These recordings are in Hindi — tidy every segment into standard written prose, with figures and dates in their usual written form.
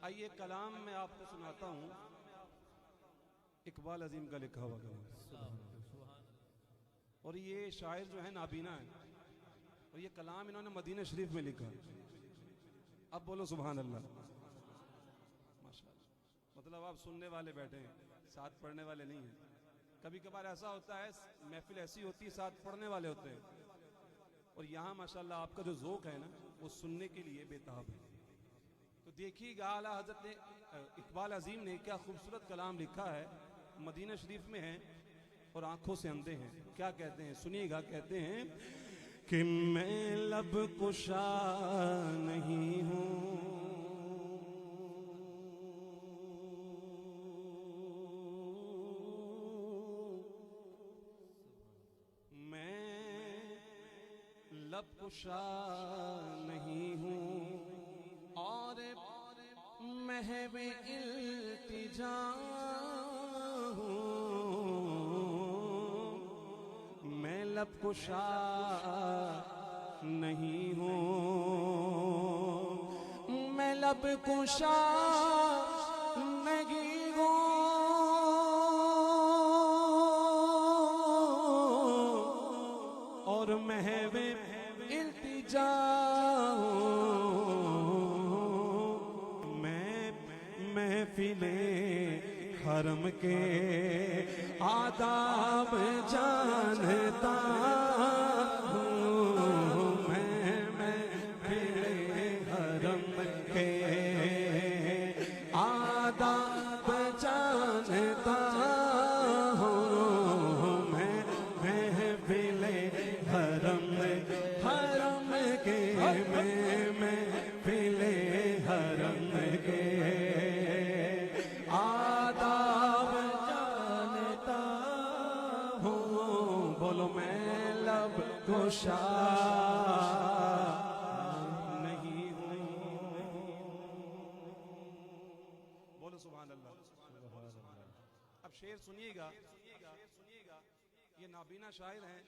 आइए कलाम मैं आपको सुनाता हूँ, इकबाल अजीम का लिखा हुआ कलाम। और ये शायर जो है नाबीना है, और ये कलाम इन्होंने मदीना शरीफ में लिखा। अब बोलो सुभान अल्लाह, माशाअल्लाह। मतलब आप सुनने वाले बैठे हैं, साथ पढ़ने वाले नहीं हैं। कभी कभार ऐसा होता है, महफिल ऐसी होती है साथ पढ़ने वाले होते हैं, और यहाँ माशाअल्लाह आपका जो ज़ौक़ है ना, वो सुनने के लिए बेताब है। तो देखिएगा आला हज़रत इकबाल अजीम ने क्या खूबसूरत कलाम लिखा है, मदीना शरीफ में है और आंखों से अंधे हैं। क्या कहते हैं सुनिएगा, कहते हैं कि मैं लब कुशा नहीं हूँ, मैं लब कुशा नहीं हूँ और महव इल्तिजा हूँ। मैं लब कुशा नहीं हूँ, मैं लब कुशा नहीं हूँ और महव इल्तिजा हूँ। महफिले हरम के आदाब जानता हूँ, मैं महफिले हरम के आदाब जानता हूँ, मैं महफिले हरम के मैं महफिले हरम के कुशा नहीं हूँ। बोलो सुभान अल्लाह। अब शेर सुनिएगा, ये नाबीना शायर हैं,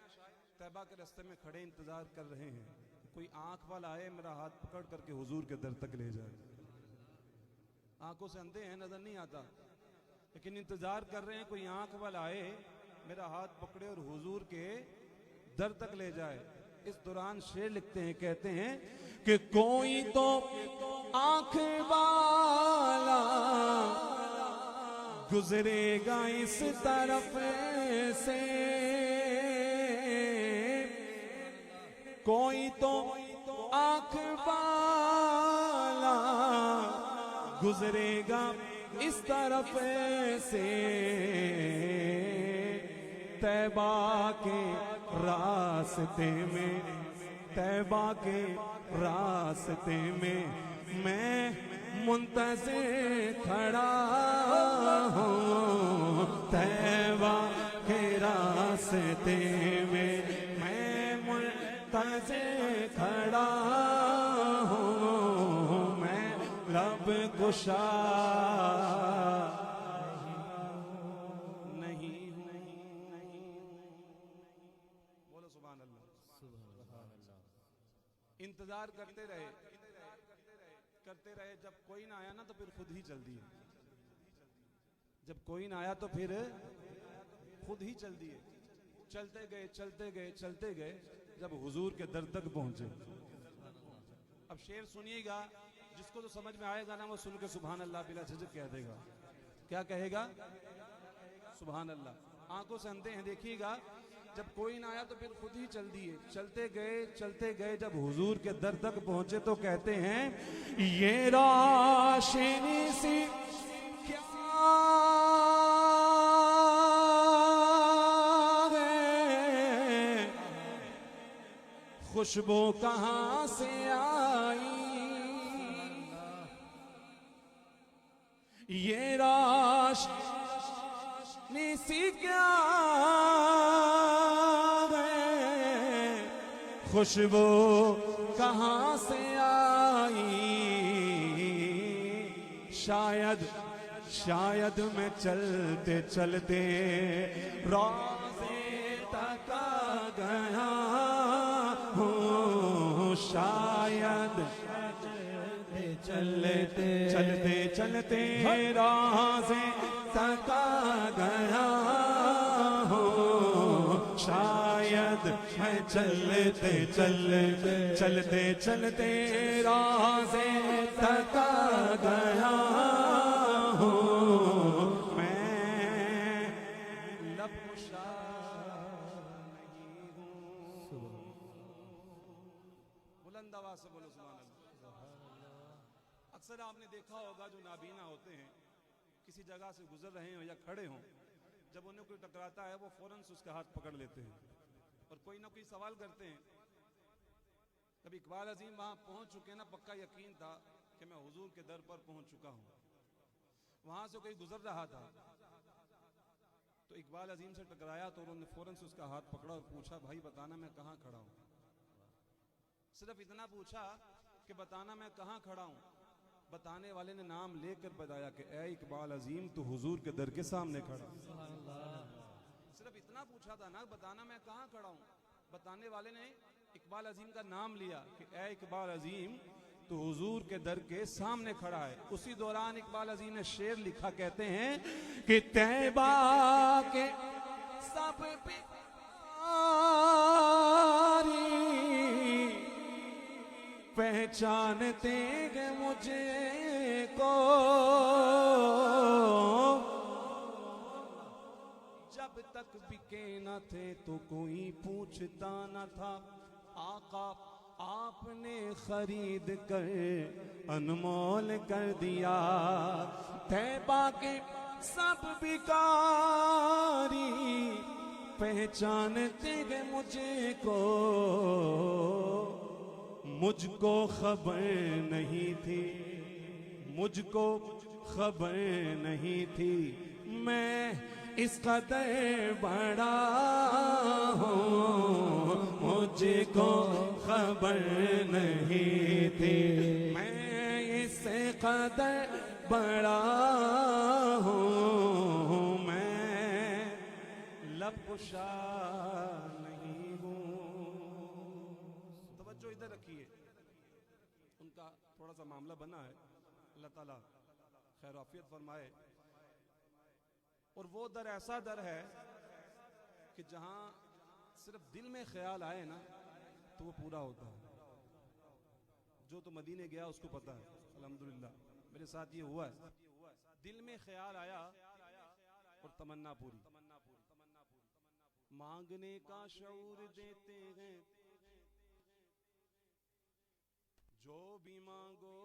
तैबा के रास्ते में खड़े इंतजार कर रहे हैं, कोई आंख वाला आए मेरा हाथ पकड़ करके हुजूर के दर तक ले जाए। आंखों से अंधे हैं, नजर नहीं आता, लेकिन इंतजार कर रहे हैं कोई आंख वाला आए मेरा हाथ पकड़े और हुजूर के दर तक ले जाए। इस दौरान शेर लिखते हैं, कहते हैं कि कोई तो आंख वाला गुजरेगा इस तरफ से, कोई तो आंख वाला गुजरेगा इस तरफ से, तैबा के रास्ते में, तैबा के रास्ते में मैं मुंतज़िर खड़ा हूँ, तैबा के रास्ते में मैं मुंतज़िर खड़ा हूँ, मैं लब कुशा इंतजार करते रहे, जब कोई ना आया ना तो फिर खुद ही चल दिए, जब कोई ना आया तो फिर खुद ही चल दिए। चलते गए चलते गए चलते गए, जब हुजूर के दर तक पहुंचे। अब शेर सुनिएगा, जिसको तो समझ में आएगा ना वो सुन के सुभान अल्लाह बिला झिझक कह देगा। क्या कहेगा? सुभान अल्लाह। आंखों से अंधे हैं, देखिएगा, जब कोई ना आया तो फिर खुद ही चल दिए। चलते गए जब हुजूर के दर तक पहुंचे तो कहते हैं ये रोशनी सी क्या है, खुशबू कहां से आई, ये रोशनी सी क्या खुशबू कहां से आई, शायद मैं चलते चलते रोज़े तक आ गया हूँ, शायद चलते चलते चलते राह से थका गया हूँ, शायद मैं चलते चलते चलते चलते राह से थका गया हूँ, मैं लब कुशा नहीं हूँ। बुलंद आवाज से बोलो सुभान अल्लाह। अक्सर आपने देखा होगा जो नाबीना होते हैं, किसी जगह से गुजर रहे हो या खड़े हों, जब उन्हें कोई टकराता है वो फौरन से उसका हाथ पकड़ लेते हैं और कोई ना कोई सवाल करते हैं। कभी इकबाल अजीम वहां पहुंच चुके ना, पक्का यकीन था कि मैं हुजूर के दर पर पहुंच चुका हूं। वहां से कोई गुजर रहा था तो इकबाल अजीम से टकराया तो उन्होंने फौरन से उसका हाथ पकड़ा और पूछा, भाई बताना मैं कहां खड़ा हूं। सिर्फ इतना पूछा कि बताना मैं कहां खड़ा हूं। बताने वाले ने नाम लेकर बताया कि ए इकबाल अजीम तू हुजूर के दर के सामने खड़ा। सिर्फ इतना पूछा था ना, बताना मैं कहां खड़ा हूं। बताने वाले ने इकबाल अजीम का नाम लिया कि ए इकबाल अजीम तू हुजूर के दर के सामने खड़ा है। उसी दौरान इकबाल अजीम ने शेर लिखा, कहते हैं कि तैबा के सब पहचानते हैं मुझे को, जब तक बिके न थे तो कोई पूछता न था। आका आपने खरीद कर अनमोल कर दिया। तैबा के सब बिकारी पहचानते हैं मुझे को, मुझको खबर नहीं थी, मुझको खबर नहीं थी, मैं इस कदर बड़ा हूँ, मुझको खबर नहीं थी, मैं इस कदर बड़ा हूँ, मैं लब कुशा नहीं हूँ। तवज्जो इधर रखिए, उनका थोड़ा सा मामला बना है, अल्लाह ताला खैर आफियत फरमाए। और वो दर ऐसा दर है कि जहां सिर्फ दिल में ख्याल आए ना तो वो पूरा होता है। जो तो मदीने गया उसको पता है, अल्हम्दुलिल्लाह मेरे साथ ये हुआ है। दिल में ख्याल आया और तमन्ना पूरी। मांगने का शऊर देते हैं, जो भी मांगो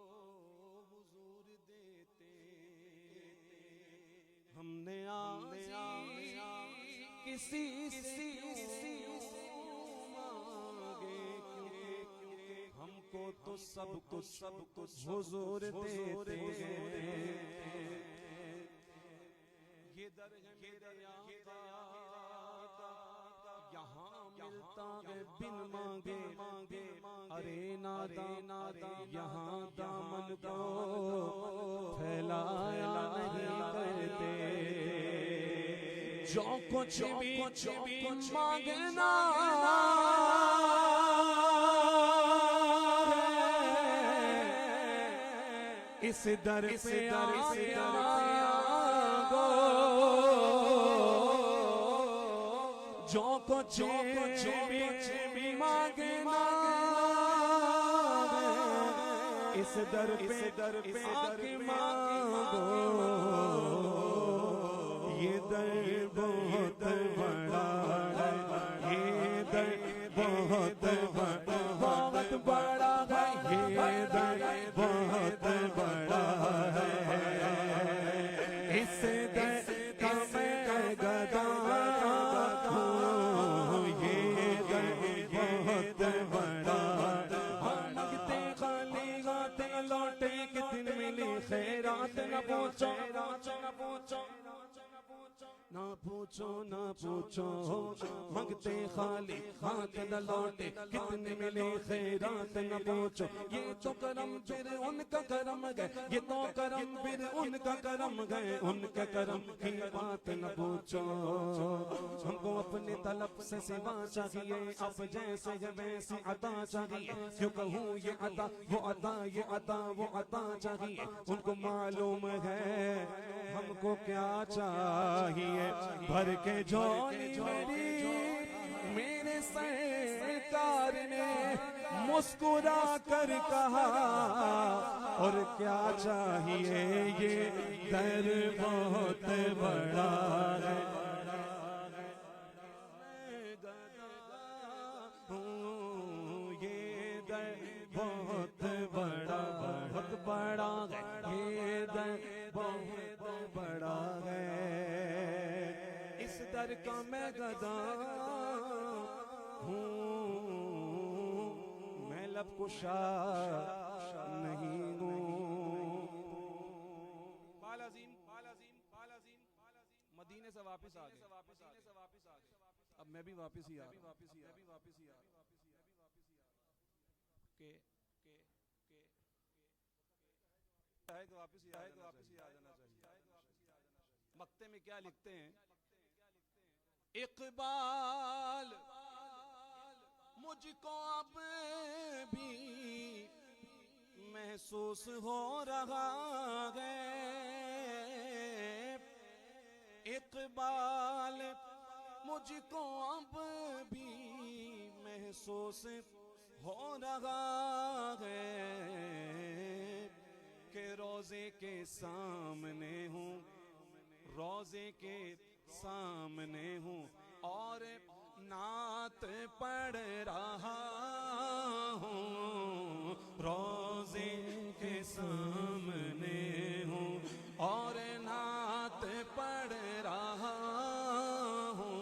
हुजूर देते। हमने किसी मांगे, हमको तो सब कुछ हुजूर देते हैं। ये दर है मेरे आका, यहाँ मिलता है बिन मांगे। अरे नादा यहाँ दामन को फैलाया नहीं करते। जो कुछ भी मांगना इस दर पे आओ, जो कुछ भी मांगना इस दर पे आके मांगो। ये दर बहुत बड़ा है, ये दर बहुत बड़ा है, ये दर बहुत बड़ा है। इस दर का मैं गदा हूँ, ये दर बहुत बड़ा। मांगते खाली हाथ न लौटे, कितने मिली खैरात न पहुँचो। ना पूछो ना पूछो मंगते खाली हाथ न लौटे, कितने मिले खैरात न पूछो। ये तो करम फिर उनका करम गए, ये तो करम फिर उनका करम गए, उनके करम की बात न पूछो। हमको अपने तलब से सिवा चाहिए, अब जैसे है वैसे अता चाहिए। क्यों कहूँ ये अता वो अता, ये अता वो अता चाहिए। उनको मालूम है हमको क्या चाहिए। भर के झोली मेरे सरकार ने मुस्कुरा कर कहा, और क्या चाहिए ये दर बहुत बड़ा है। ये दर बहुत बड़ा, बहुत बड़ा है, ये दर बहुत बड़ा है। इस दर का मैं गदा हूँ, मैं लब कुशा नहीं हूँ। मदीने से वापस आ गए, अब मैं भी वापस ही आ रहा हूँ। वापस ही आ जाना चाहिए। मक्ते में क्या लिखते हैं? इकबाल मुझको अब भी महसूस हो रहा है। इकबाल मुझको अब भी महसूस हो रहा है कि रोजे के सामने हूँ, रोजे के सामने हूँ और नात पढ़ रहा हूँ। रोजे के सामने हूँ और नात पढ़ रहा हूँ।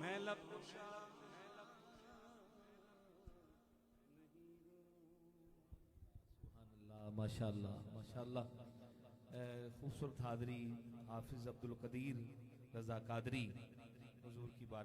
मैं लब माशाअल्लाह माशाअल्लाह। खूबसूरत हादरी हाफिज अब्दुल कदीर रजा कादरी हुजूर की बात